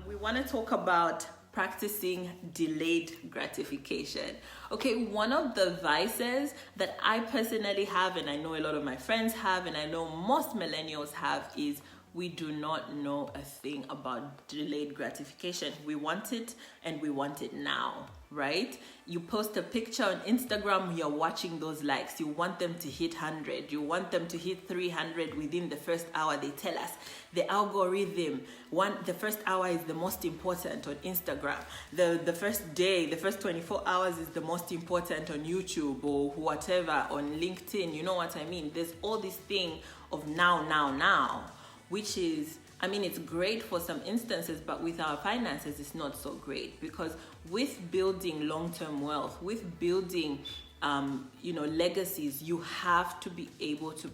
We want to talk about practicing delayed gratification. Okay, one of the vices that I personally have, and I know a lot of my friends have, and I know most millennials have, is we do not know a thing about delayed gratification. We want it and we want it now, right? You post a picture on Instagram, you're watching those likes. You want them to hit 100. You want them to hit 300 within the first hour. They tell us the algorithm, the first hour is the most important on Instagram. The first day, the first 24 hours is the most important on YouTube or whatever, on LinkedIn. You know what I mean? There's all this thing of now, which is, I mean, it's great for some instances, but with our finances, it's not so great, because with building long-term wealth, with building, legacies, you have to be able to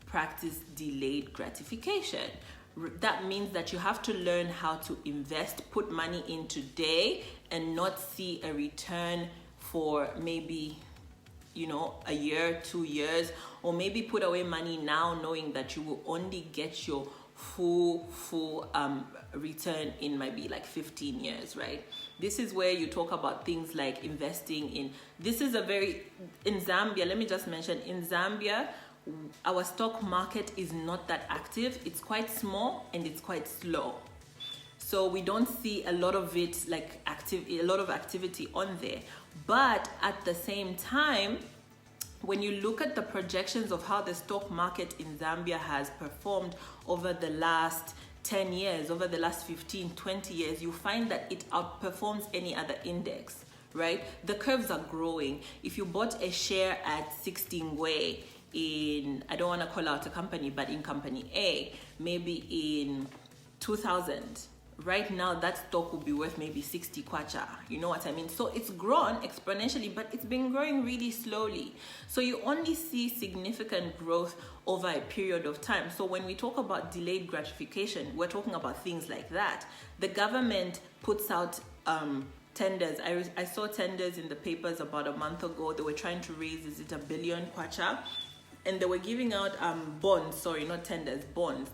practice delayed gratification. That means that you have to learn how to invest, put money in today, and not see a return for maybe a year, 2 years, or maybe put away money now knowing that you will only get your full return in maybe like 15 years, right? This is where you talk about things like investing in, in Zambia, let me just mention, in Zambia, our stock market is not that active. It's quite small and it's quite slow. So we don't see a lot of it, a lot of activity on there. But at the same time, when you look at the projections of how the stock market in Zambia has performed over the last 10 years, over the last 15, 20 years, you find that it outperforms any other index, right? The curves are growing. If you bought a share at 16 way in, I don't want to call out a company, but in company A, maybe in 2000, right now that stock will be worth maybe 60 kwacha. You know what I mean? So it's grown exponentially, but it's been growing really slowly. So you only see significant growth over a period of time. So when we talk about delayed gratification, we're talking about things like that. The government puts out tenders. I saw tenders in the papers about a month ago. They were trying to raise, is it 1 billion kwacha? And they were giving out bonds, sorry, not tenders, bonds.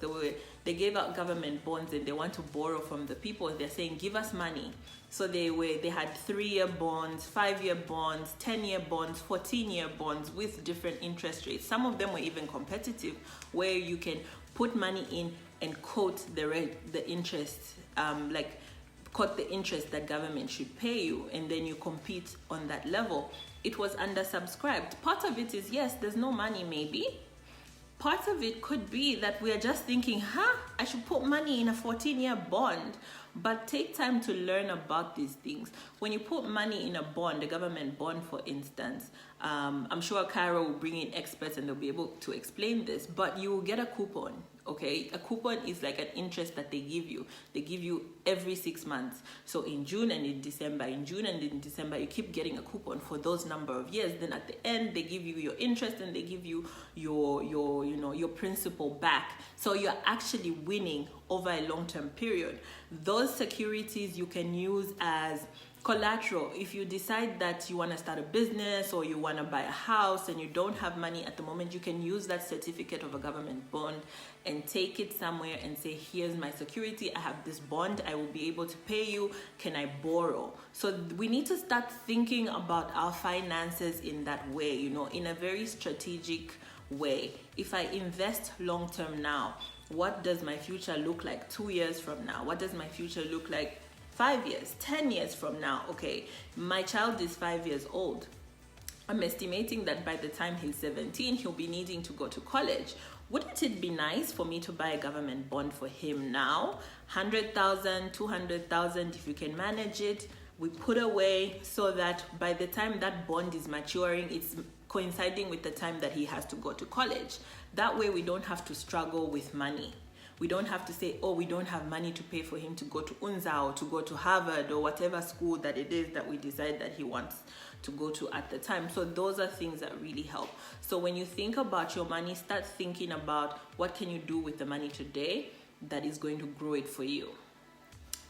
They gave out government bonds, and they want to borrow from the people. They're saying, give us money. So they had 3-year bonds, 5-year bonds, 10-year bonds, 14-year bonds with different interest rates. Some of them were even competitive, where you can put money in and quote the interest, quote the interest that government should pay you, and then you compete on that level. It was undersubscribed. Part of it is, yes, there's no money maybe. Part of it could be that we are just thinking, I should put money in a 14-year bond. But take time to learn about these things. When you put money in a bond, a government bond, for instance, I'm sure Cairo will bring in experts and they'll be able to explain this, but you will get a coupon, okay? A coupon is like an interest that they give you. They give you every 6 months. So in June and in December, you keep getting a coupon for those number of years. Then at the end, they give you your interest and they give you your principal back. So you're actually winning over a long-term period. Those securities you can use as collateral. If you decide that you want to start a business or you want to buy a house and you don't have money at the moment, you can use that certificate of a government bond and take it somewhere and say, here's my security, I have this bond, I will be able to pay you, can I borrow? So we need to start thinking about our finances in that way, in a very strategic way. If I invest long term now, what does my future look like 2 years from now? What does my future look like 5 years, 10 years from now? Okay, my child is 5 years old. I'm estimating that by the time he's 17, he'll be needing to go to college. Wouldn't it be nice for me to buy a government bond for him now? 100,000, 200,000, if you can manage it, we put away so that by the time that bond is maturing, it's coinciding with the time that he has to go to college. That way we don't have to struggle with money. We don't have to say, oh, we don't have money to pay for him to go to UNZA or to go to Harvard or whatever school that it is that we decide that he wants to go to at the time. So those are things that really help. So when you think about your money, start thinking about what can you do with the money today that is going to grow it for you,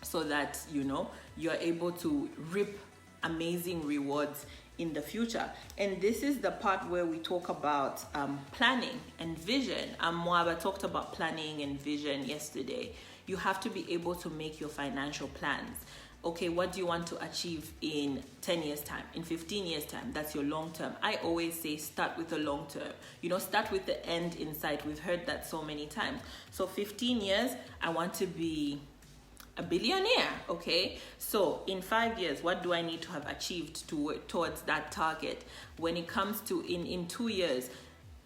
so that you're able to reap amazing rewards in the future. And this is the part where we talk about planning and vision. Moaba talked about planning and vision yesterday. You have to be able to make your financial plans. Okay, what do you want to achieve in 10 years time, in 15 years time? That's your long term. I always say start with the long term. Start with the end in sight. We've heard that so many times. So 15 years, I want to be a billionaire. Okay, so in 5 years, what do I need to have achieved to work towards that target? When it comes to in 2 years,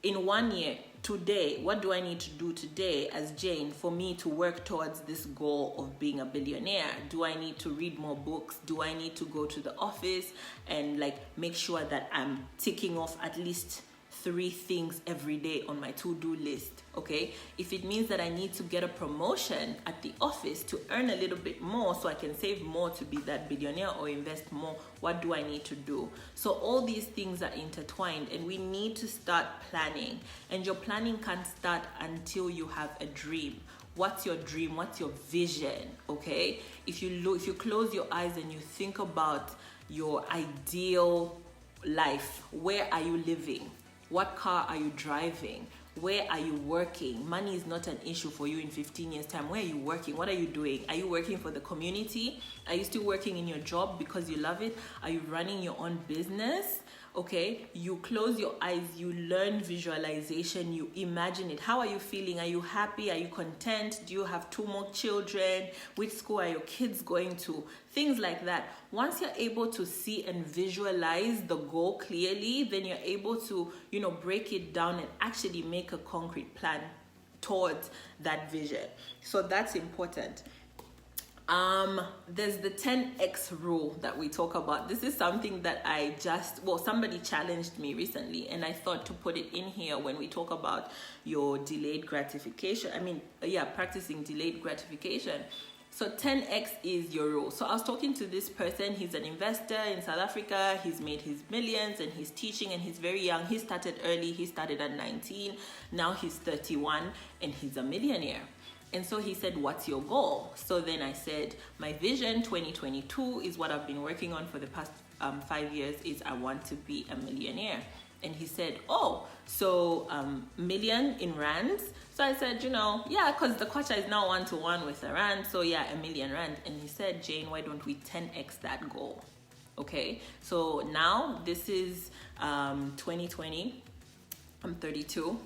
in 1 year, today, what do I need to do today as Jayne for me to work towards this goal of being a billionaire? Do I need to read more books? Do I need to go to the office and make sure that I'm ticking off at least 3 things every day on my to-do list? Okay, if it means that I need to get a promotion at the office to earn a little bit more so I can save more to be that billionaire or invest more, what do I need to do? So all these things are intertwined, and we need to start planning. And your planning can't start until you have a dream. What's your dream? What's your vision? Okay, if you close your eyes and you think about your ideal life, where are you living? What car are you driving? Where are you working? Money is not an issue for you in 15 years time. Where are you working? What are you doing? Are you working for the community? Are you still working in your job because you love it? Are you running your own business? Okay, you close your eyes, you learn visualization, you imagine it. How are you feeling? Are you happy? Are you content? Do you have 2 more children? Which school are your kids going to? Things like that. Once you're able to see and visualize the goal clearly, then you're able to, break it down and actually make a concrete plan towards that vision. So that's important. There's the 10x rule that we talk about. This is something that somebody challenged me recently, and I thought to put it in here when we talk about your delayed gratification. Practicing delayed gratification. So 10x is your rule. So I was talking to this person. He's an investor in South Africa. He's made his millions and he's teaching, and he's very young. He started early. He started at 19. Now he's 31 and he's a millionaire. And so he said, what's your goal? So then I said, my vision 2022 is what I've been working on for the past 5 years, is I want to be a millionaire. And he said, million in rands? So I said, because the kwacha is now 1-to-1 with a rand. So yeah, a million rand. And he said, Jayne, why don't we 10x that goal? Okay, so now this is 2020. I'm 32.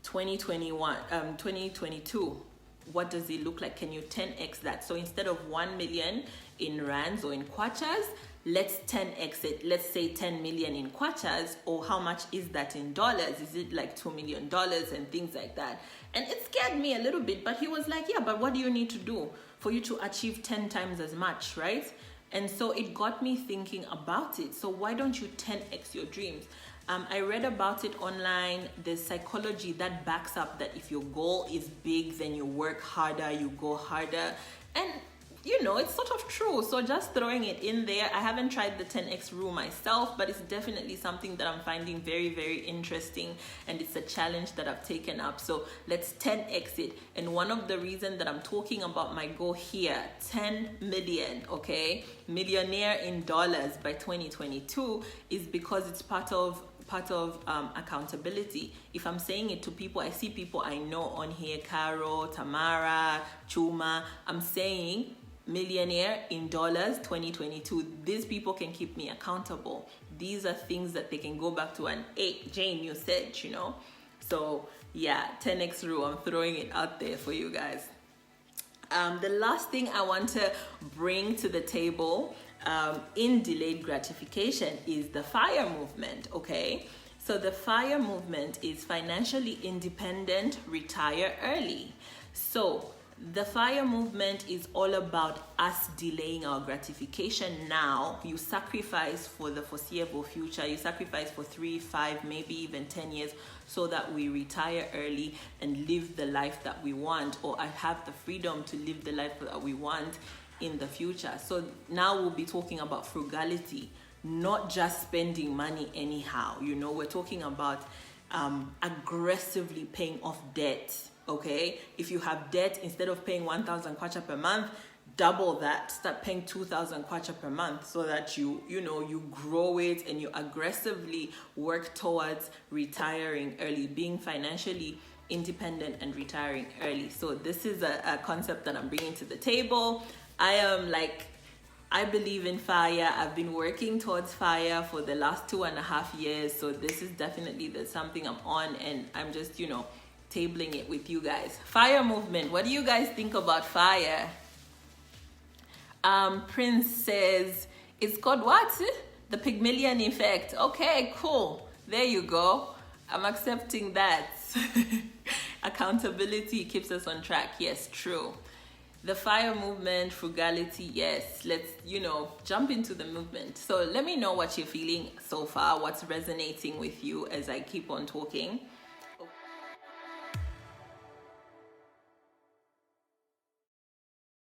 2022. What does it look like? Can you 10x that? So instead of 1 million in rands or in kwachas, let's 10x it. Let's say 10 million in kwachas, or how much is that in dollars? Is it like $2 million and things like that? And it scared me a little bit, but he was like, yeah, but what do you need to do for you to achieve 10 times as much, right? And so it got me thinking about it. So why don't you 10x your dreams? I read about it online. There's psychology that backs up that if your goal is big, then you work harder, you go harder. And it's sort of true. So just throwing it in there. I haven't tried the 10x rule myself, but it's definitely something that I'm finding very, very interesting. And it's a challenge that I've taken up. So let's 10x it. And one of the reasons that I'm talking about my goal here, 10 million, okay, millionaire in dollars by 2022, is because it's part of accountability. If I'm saying it to people, I see people I know on here, Caro, Tamara, Chuma, I'm saying millionaire in dollars 2022. These people can keep me accountable. These are things that they can go back to and, hey, Jayne, you said, So yeah, 10x rule, I'm throwing it out there for you guys. The last thing I want to bring to the table in delayed gratification is the FIRE movement, okay? So the FIRE movement is financially independent, retire early. So the FIRE movement is all about us delaying our gratification now. You sacrifice for the foreseeable future. You sacrifice for 3, 5, maybe even 10 years so that we retire early and live the life that we want, or have the freedom to live the life that we want in the future. So now we'll be talking about frugality, not just spending money anyhow. We're talking about aggressively paying off debt. Okay, if you have debt, instead of paying 1,000 kwacha per month, double that, start paying 2,000 kwacha per month, so that you grow it and you aggressively work towards retiring early, being financially independent and retiring early. So this is a concept that I'm bringing to the table. I believe in FIRE. I've been working towards FIRE for the last 2.5 years. So this is definitely something I'm on, and I'm just, tabling it with you guys. FIRE movement. What do you guys think about FIRE? Prince says, it's called what? The Pygmalion effect. Okay, cool. There you go. I'm accepting that. Accountability keeps us on track. Yes, true. The FIRE movement, frugality, yes. Let's, jump into the movement. So let me know what you're feeling so far, what's resonating with you as I keep on talking.